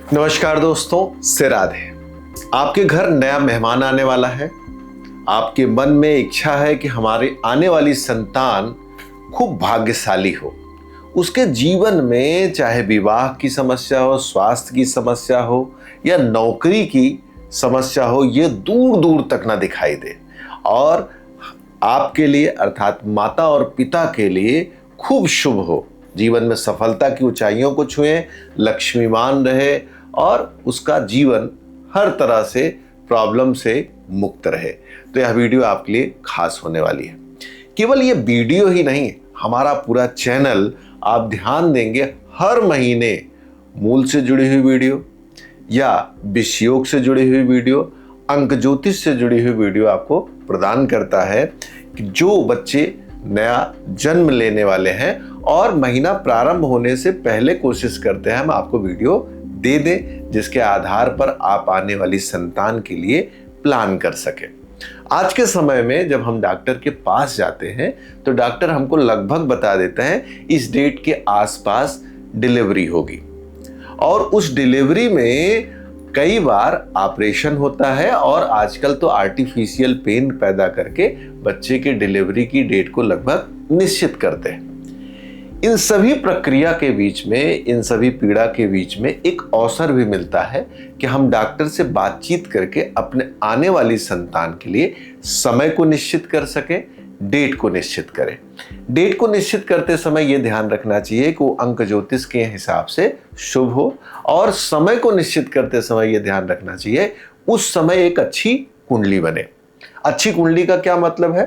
नमस्कार दोस्तों, से राधे। आपके घर नया मेहमान आने वाला है। आपके मन में इच्छा है कि हमारी आने वाली संतान खूब भाग्यशाली हो। उसके जीवन में चाहे विवाह की समस्या हो, स्वास्थ्य की समस्या हो या नौकरी की समस्या हो, ये दूर दूर तक ना दिखाई दे और आपके लिए अर्थात माता और पिता के लिए खूब शुभ हो। जीवन में सफलता की ऊंचाइयों को छुए, लक्ष्मीवान रहे और उसका जीवन हर तरह से प्रॉब्लम से मुक्त रहे। तो यह वीडियो आपके लिए खास होने वाली है। केवल ये वीडियो ही नहीं, हमारा पूरा चैनल आप ध्यान देंगे हर महीने मूल से जुड़ी हुई वीडियो या विषयोग से जुड़ी हुई वीडियो, अंक ज्योतिष से जुड़ी हुई वीडियो आपको प्रदान करता है कि जो बच्चे नया जन्म लेने वाले हैं और महीना प्रारंभ होने से पहले कोशिश करते हैं हम आपको वीडियो दे दें, जिसके आधार पर आप आने वाली संतान के लिए प्लान कर सके। आज के समय में जब हम डॉक्टर के पास जाते हैं तो डॉक्टर हमको लगभग बता देता है इस डेट के आसपास डिलीवरी होगी और उस डिलीवरी में कई बार ऑपरेशन होता है और आजकल तो आर्टिफिशियल पेन पैदा करके बच्चे के डिलीवरी की डेट को लगभग निश्चित करते हैं। इन सभी प्रक्रिया के बीच में, इन सभी पीड़ा के बीच में एक अवसर भी मिलता है कि हम डॉक्टर से बातचीत करके अपने आने वाली संतान के लिए समय को निश्चित कर सके, डेट को निश्चित करें। डेट को निश्चित करते समय यह ध्यान रखना चाहिए कि वो अंक ज्योतिष के हिसाब से शुभ हो और समय को निश्चित करते समय यह ध्यान रखना चाहिए उस समय एक अच्छी कुंडली बने। अच्छी कुंडली का क्या मतलब है?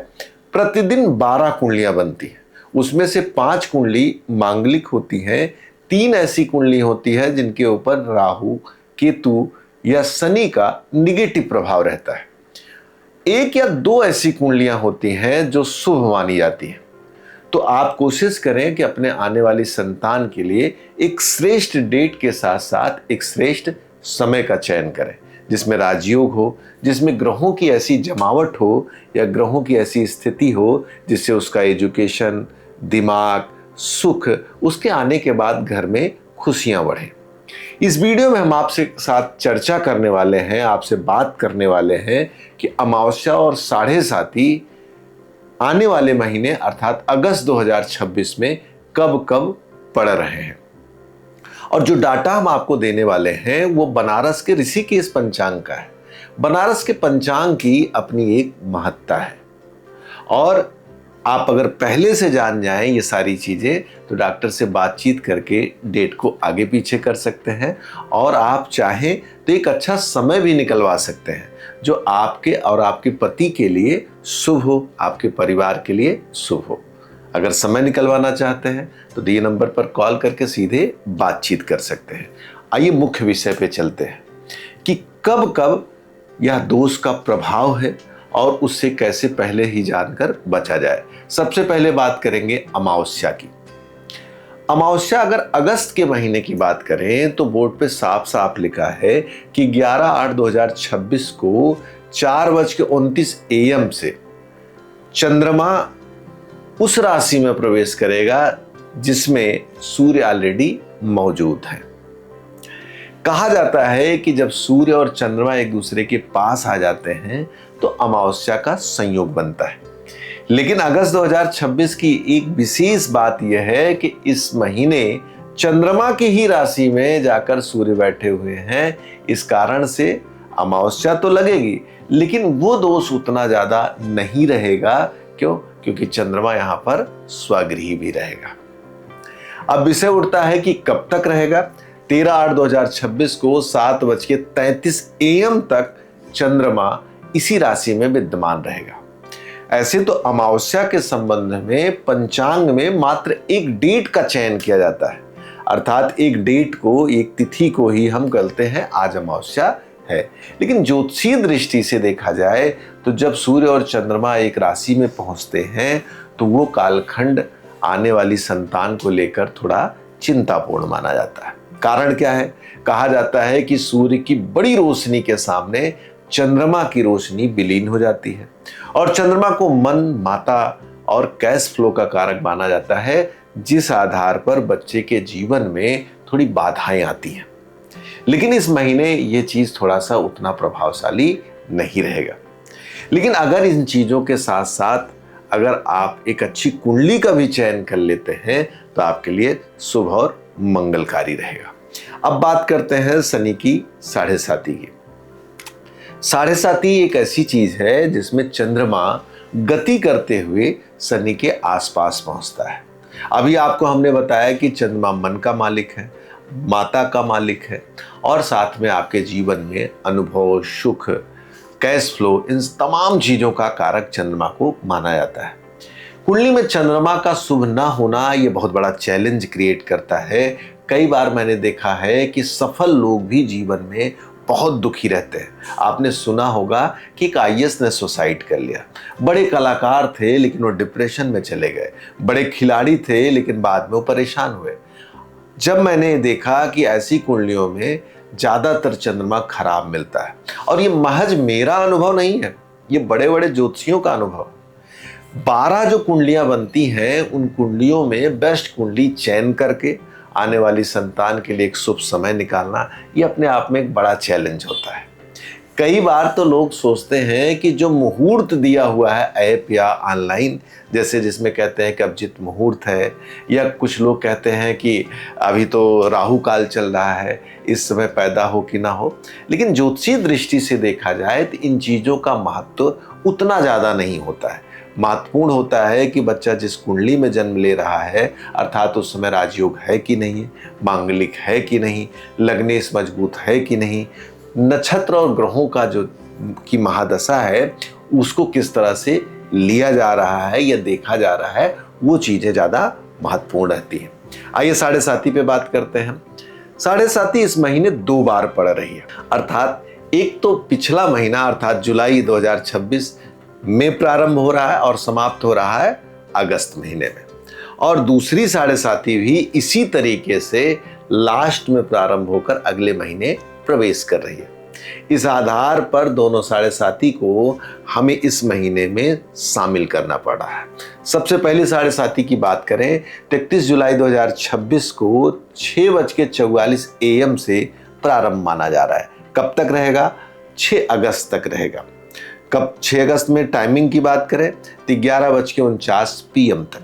प्रतिदिन 12 कुंडलियां बनती हैं, उसमें से 5 कुंडली मांगलिक होती हैं, 3 ऐसी कुंडली होती है जिनके ऊपर राहु, केतु या शनि का निगेटिव प्रभाव रहता है। 1 या 2 ऐसी कुंडलियां होती हैं जो शुभ मानी जाती हैं। तो आप कोशिश करें कि अपने आने वाली संतान के लिए एक श्रेष्ठ डेट के साथ साथ एक श्रेष्ठ समय का चयन करें, जिसमें राजयोग हो, जिसमें ग्रहों की ऐसी जमावट हो या ग्रहों की ऐसी स्थिति हो जिससे उसका एजुकेशन, दिमाग, सुख, उसके आने के बाद घर में खुशियां बढ़े। इस वीडियो में हम आपसे साथ चर्चा करने वाले हैं, आपसे बात करने वाले हैं कि अमावस्या और साढ़े साती आने वाले महीने अर्थात अगस्त 2026 में कब कब पड़ रहे हैं। और जो डाटा हम आपको देने वाले हैं वो बनारस के ऋषिकेश पंचांग का है। बनारस के पंचांग की अपनी एक महत्ता है और आप अगर पहले से जान जाएं ये सारी चीजें तो डॉक्टर से बातचीत करके डेट को आगे पीछे कर सकते हैं और आप चाहें तो एक अच्छा समय भी निकलवा सकते हैं जो आपके और आपके पति के लिए शुभ हो, आपके परिवार के लिए शुभ हो। अगर समय निकलवाना चाहते हैं तो दिए नंबर पर कॉल करके सीधे बातचीत कर सकते हैं। आइए मुख्य विषय पे चलते हैं कि कब कब यह दोष का प्रभाव है और उससे कैसे पहले ही जानकर बचा जाए। सबसे पहले बात करेंगे अमावस्या की। अमावस्या अगर अगस्त के महीने की बात करें तो बोर्ड पे साफ साफ लिखा है कि 11/8/2026 को 4:29 AM से चंद्रमा उस राशि में प्रवेश करेगा जिसमें सूर्य ऑलरेडी मौजूद है। कहा जाता है कि जब सूर्य और चंद्रमा एक दूसरे के पास आ जाते हैं तो अमावस्या का संयोग बनता है। लेकिन अगस्त 2026 की एक विशेष बात यह है कि इस महीने चंद्रमा की ही राशि में जाकर सूर्य बैठे हुए हैं। इस कारण से अमावस्या तो लगेगी लेकिन वो दोष उतना ज्यादा नहीं रहेगा। क्यों? क्योंकि चंद्रमा यहां पर स्वगृही भी रहेगा। अब विषय उठता है कि कब तक रहेगा। 13/8/2026 को 7:33 AM तक चंद्रमा इसी राशि में विद्यमान रहेगा। ऐसे तो अमावस्या के संबंध में पंचांग में मात्र एक डेट का चयन किया जाता है, अर्थात एक डेट को, एक तिथि को ही हम कहते हैं आज अमावस्या है। लेकिन ज्योतिषीय दृष्टि से देखा जाए तो जब सूर्य और चंद्रमा एक राशि में पहुंचते हैं तो वो कालखंड आने वाली संतान को लेकर थोड़ा चिंतापूर्ण माना जाता है। कारण क्या है? कहा जाता है कि सूर्य की बड़ी रोशनी के सामने चंद्रमा की रोशनी विलीन हो जाती है और चंद्रमा को मन, माता और कैश फ्लो का कारक माना जाता है, जिस आधार पर बच्चे के जीवन में थोड़ी बाधाएं आती हैं। लेकिन इस महीने ये चीज़ थोड़ा सा उतना प्रभावशाली नहीं रहेगा। लेकिन अगर इन चीज़ों के साथ साथ अगर आप एक अच्छी कुंडली का भी चयन कर लेते हैं तो आपके लिए शुभ और मंगलकारी रहेगा। अब बात करते हैं शनि की साढ़े साती की। साढ़े साती एक ऐसी चीज है जिसमें चंद्रमा गति करते हुए शनि के आसपास पहुंचता है। अभी आपको हमने बताया कि चंद्रमा मन का मालिक है, माता का मालिक है और साथ में आपके जीवन में अनुभव, सुख, कैश फ्लो, इन तमाम चीजों का कारक चंद्रमा को माना जाता है। कुंडली में चंद्रमा का शुभ ना होना ये बहुत बड़ा चैलेंज क्रिएट करता है। कई बार मैंने देखा है कि सफल लोग भी जीवन में बहुत दुखी रहते हैं। आपने सुना होगा कि एक आईएएस ने सुसाइड कर लिया। बड़े कलाकार थे लेकिन वो डिप्रेशन में चले गए। बड़े खिलाड़ी थे लेकिन बाद में वो परेशान हुए। जब मैंने देखा कि ऐसी कुंडलियों में ज्यादातर चंद्रमा खराब मिलता है, और ये महज मेरा अनुभव नहीं है, ये बड़े बड़े ज्योतिषियों का अनुभव। 12 जो कुंडलियां बनती हैं उन कुंडलियों में बेस्ट कुंडली चयन करके आने वाली संतान के लिए एक शुभ समय निकालना ये अपने आप में एक बड़ा चैलेंज होता है। कई बार तो लोग सोचते हैं कि जो मुहूर्त दिया हुआ है ऐप या ऑनलाइन, जैसे जिसमें कहते हैं कि अभिजीत मुहूर्त है, या कुछ लोग कहते हैं कि अभी तो राहु काल चल रहा है, इस समय पैदा हो कि ना हो। लेकिन ज्योतिषीय दृष्टि से देखा जाए तो इन चीज़ों का महत्व उतना ज़्यादा नहीं होता है। महत्वपूर्ण होता है कि बच्चा जिस कुंडली में जन्म ले रहा है, अर्थात उस समय राजयोग है कि नहीं, मांगलिक है कि नहीं, लग्नेश मजबूत है कि नहीं, नक्षत्र और ग्रहों का जो की महादशा है उसको किस तरह से लिया जा रहा है या देखा जा रहा है, वो चीज़ें ज़्यादा महत्वपूर्ण रहती हैं। आइए साढ़े साती पे बात करते हैं। साढ़े साती इस महीने 2 बार पड़ रही है, अर्थात एक तो पिछला महीना अर्थात जुलाई 2026 में प्रारंभ हो रहा है और समाप्त हो रहा है अगस्त महीने में, और दूसरी साढ़े साती भी इसी तरीके से लास्ट में प्रारंभ होकर अगले महीने प्रवेश कर रही है। इस आधार पर दोनों साढ़े साती को हमें इस महीने में शामिल करना पड़ रहा है। सबसे पहली साढ़े साती की बात करें तो 31 जुलाई 2026 को 6:44 AM से प्रारंभ माना जा रहा है। कब तक रहेगा? 6 अगस्त तक रहेगा। कब 6 अगस्त में टाइमिंग की बात करें तो 11:49 PM तक।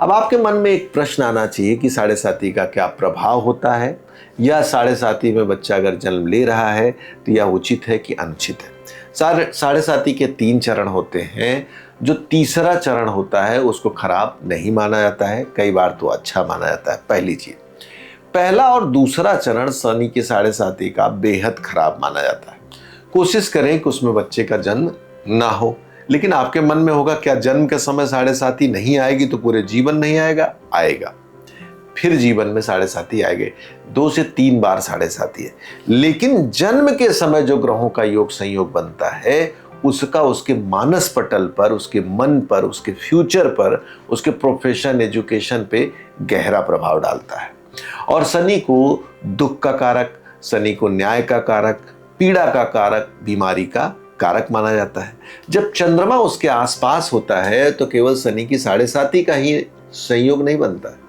अब आपके मन में एक प्रश्न आना चाहिए कि साढ़े साती का क्या प्रभाव होता है, या साढ़े साती में बच्चा अगर जन्म ले रहा है तो यह उचित है कि अनुचित है। साढ़े साती के 3 चरण होते हैं। जो तीसरा चरण होता है उसको खराब नहीं माना जाता है, कई बार तो अच्छा माना जाता है। पहली चीज, पहला और दूसरा चरण शनि की साढ़े साती का बेहद खराब माना जाता है। कोशिश करें कि उसमें बच्चे का जन्म ना हो। लेकिन आपके मन में होगा क्या जन्म के समय साढ़े साती नहीं आएगी तो पूरे जीवन नहीं आएगा? आएगा, फिर जीवन में साढ़े साती आएंगे। 2 से 3 बार साढ़े साती है। लेकिन जन्म के समय जो ग्रहों का योग संयोग बनता है उसका उसके मानस पटल पर, उसके मन पर, उसके फ्यूचर पर, उसके प्रोफेशन, एजुकेशन पे गहरा प्रभाव डालता है। और शनि को दुख का कारक, शनि को न्याय का कारक, पीड़ा का कारक, बीमारी का कारक माना जाता है। जब चंद्रमा उसके आसपास होता है तो केवल शनि की साढ़े साती का ही संयोग नहीं बनता है।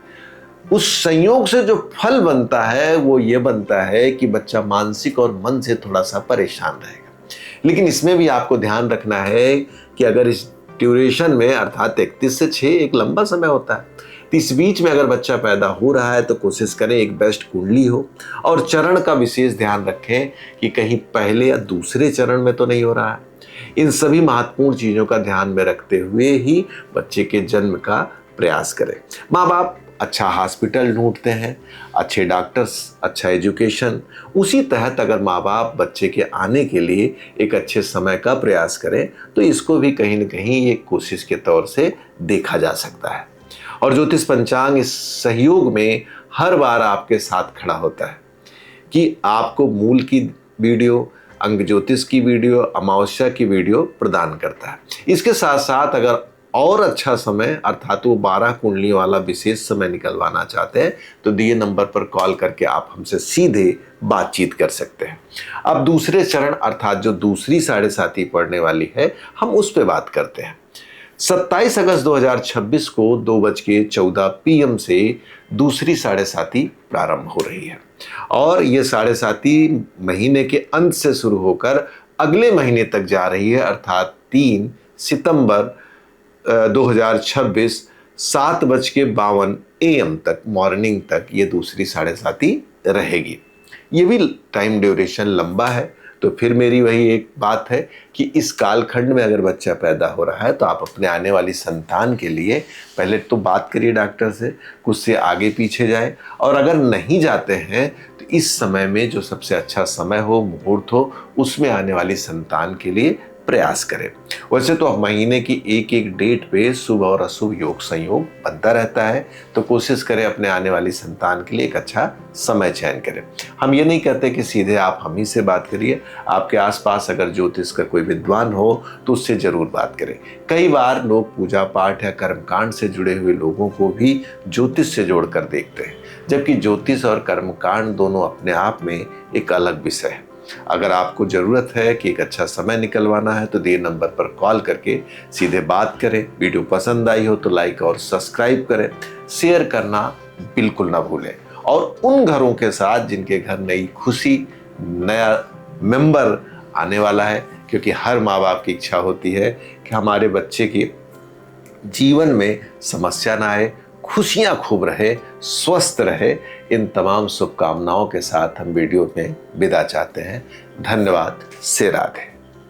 उस संयोग से जो फल बनता है वो ये बनता है कि बच्चा मानसिक और मन से थोड़ा सा परेशान रहेगा। लेकिन इसमें भी आपको ध्यान रखना है कि अगर इस ड्यूरेशन में अर्थात 31 से 6 एक लंबा समय होता है, तो इस बीच में अगर बच्चा पैदा हो रहा है तो कोशिश करें एक बेस्ट कुंडली हो, और चरण का विशेष ध्यान रखें कि कहीं पहले या दूसरे चरण में तो नहीं हो रहा है। इन सभी महत्वपूर्ण चीज़ों का ध्यान में रखते हुए ही बच्चे के जन्म का प्रयास करें। माँ बाप अच्छा हॉस्पिटल ढूंढते हैं, अच्छे डॉक्टर्स, अच्छा एजुकेशन, उसी तहत अगर माँ बाप बच्चे के आने के लिए एक अच्छे समय का प्रयास करें तो इसको भी कहीं न कहीं एक कोशिश के तौर से देखा जा सकता है। और ज्योतिष पंचांग इस सहयोग में हर बार आपके साथ खड़ा होता है कि आपको मूल की वीडियो, अंग ज्योतिष की वीडियो, अमावस्या की वीडियो प्रदान करता है। इसके साथ साथ अगर और अच्छा समय अर्थात वो 12 कुंडलियों वाला विशेष समय निकलवाना चाहते हैं तो दिए नंबर पर कॉल करके आप हमसे सीधे बातचीत कर सकते हैं। अब दूसरे चरण अर्थात जो दूसरी साढ़े साती पड़ने वाली है, हम उस पर बात करते हैं। 27 अगस्त 2026 को 2:14 PM से दूसरी साढ़े साती प्रारंभ हो रही है। और ये साढ़े साती महीने के अंत से शुरू होकर अगले महीने तक जा रही है, अर्थात 3 सितंबर 2026 7:52 AM तक, मॉर्निंग तक ये दूसरी साढ़े साती रहेगी। ये भी टाइम ड्यूरेशन लंबा है। तो फिर मेरी वही एक बात है कि इस कालखंड में अगर बच्चा पैदा हो रहा है तो आप अपने आने वाली संतान के लिए पहले तो बात करिए डॉक्टर से, कुछ से आगे पीछे जाए, और अगर नहीं जाते हैं तो इस समय में जो सबसे अच्छा समय हो, मुहूर्त हो, उसमें आने वाली संतान के लिए प्रयास करें। वैसे तो महीने की एक एक डेट पे शुभ और अशुभ योग संयोग बनता रहता है, तो कोशिश करें अपने आने वाली संतान के लिए एक अच्छा समय चयन करें। हम ये नहीं कहते कि सीधे आप हम ही से बात करिए, आपके आसपास अगर ज्योतिष का कोई विद्वान हो तो उससे जरूर बात करें। कई बार लोग पूजा पाठ या कर्मकांड से जुड़े हुए लोगों को भी ज्योतिष से जोड़कर देखते हैं, जबकि ज्योतिष और कर्मकांड दोनों अपने आप में एक अलग विषय है। अगर आपको ज़रूरत है कि एक अच्छा समय निकलवाना है तो दिए नंबर पर कॉल करके सीधे बात करें। वीडियो पसंद आई हो तो लाइक और सब्सक्राइब करें, शेयर करना बिल्कुल ना भूलें। और उन घरों के साथ जिनके घर नई खुशी, नया मेंबर आने वाला है, क्योंकि हर माँ बाप की इच्छा होती है कि हमारे बच्चे की जीवन में समस्या ना आए, खुशियां खूब रहे, स्वस्थ रहे। इन तमाम शुभकामनाओं के साथ हम वीडियो में विदा चाहते हैं। धन्यवाद। से राधे।